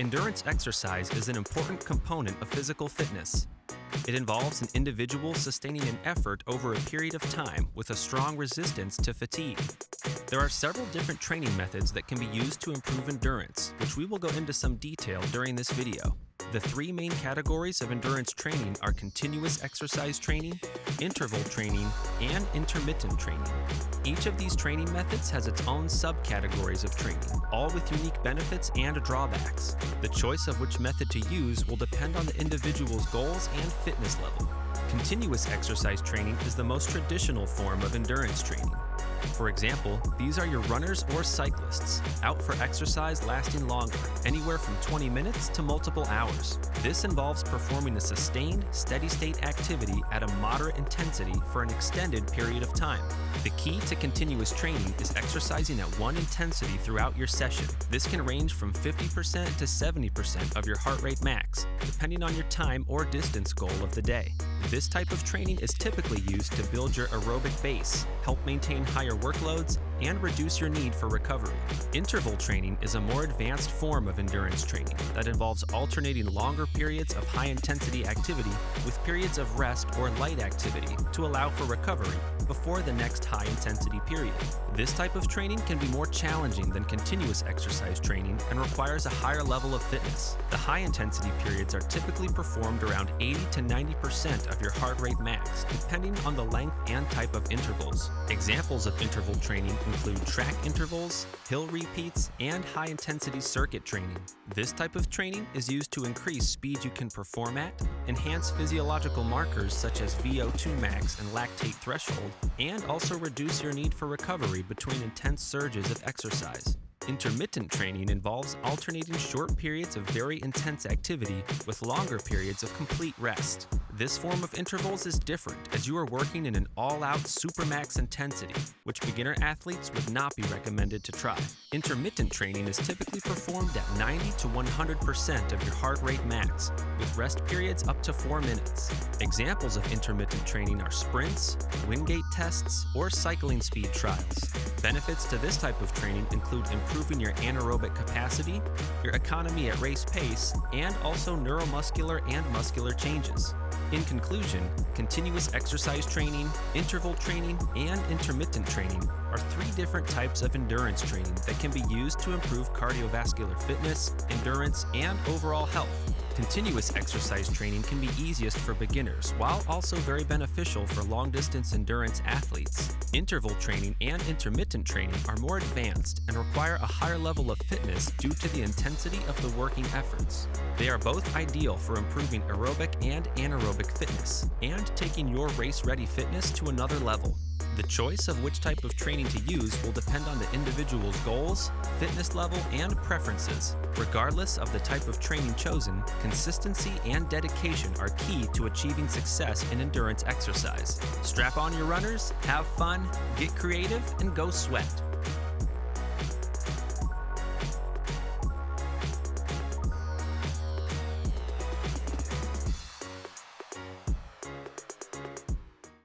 Endurance exercise is an important component of physical fitness. It involves an individual sustaining an effort over a period of time with a strong resistance to fatigue. There are several different training methods that can be used to improve endurance, which we will go into some detail during this video. The three main categories of endurance training are continuous exercise training, interval training, and intermittent training. Each of these training methods has its own subcategories of training, all with unique benefits and drawbacks. The choice of which method to use will depend on the individual's goals and fitness level. Continuous exercise training is the most traditional form of endurance training. For example, these are your runners or cyclists, out for exercise lasting longer, anywhere from 20 minutes to multiple hours. This involves performing a sustained, steady-state activity at a moderate intensity for an extended period of time. The key to continuous training is exercising at one intensity throughout your session. This can range from 50% to 70% of your heart rate max, depending on your time or distance goal of the day. This type of training is typically used to build your aerobic base, help maintain higher workloads, and reduce your need for recovery. Interval training is a more advanced form of endurance training that involves alternating longer periods of high-intensity activity with periods of rest or light activity to allow for recovery before the next high-intensity period. This type of training can be more challenging than continuous exercise training and requires a higher level of fitness. The high-intensity periods are typically performed around 80 to 90% of your heart rate max, depending on the length and type of intervals. Examples of interval training include track intervals, hill repeats, and high-intensity circuit training. This type of training is used to increase speed you can perform at, enhance physiological markers such as VO2 max and lactate threshold, and also reduce your need for recovery between intense surges of exercise. Intermittent training involves alternating short periods of very intense activity with longer periods of complete rest. This form of intervals is different as you are working in an all-out supermax intensity, which beginner athletes would not be recommended to try. Intermittent training is typically performed at 90 to 100% of your heart rate max, with rest periods up to 4 minutes. Examples of intermittent training are sprints, Wingate tests, or cycling speed trials. Benefits to this type of training include improving your anaerobic capacity, your economy at race pace, and also neuromuscular and muscular changes. In conclusion, continuous exercise training, interval training, and intermittent training are three different types of endurance training that can be used to improve cardiovascular fitness, endurance, and overall health. Continuous exercise training can be easiest for beginners, while also very beneficial for long-distance endurance athletes. Interval training and intermittent training are more advanced and require a higher level of fitness due to the intensity of the working efforts. They are both ideal for improving aerobic and anaerobic fitness, and taking your race-ready fitness to another level. The choice of which type of training to use will depend on the individual's goals, fitness level, and preferences. Regardless of the type of training chosen, consistency and dedication are key to achieving success in endurance exercise. Strap on your runners, have fun, get creative, and go sweat.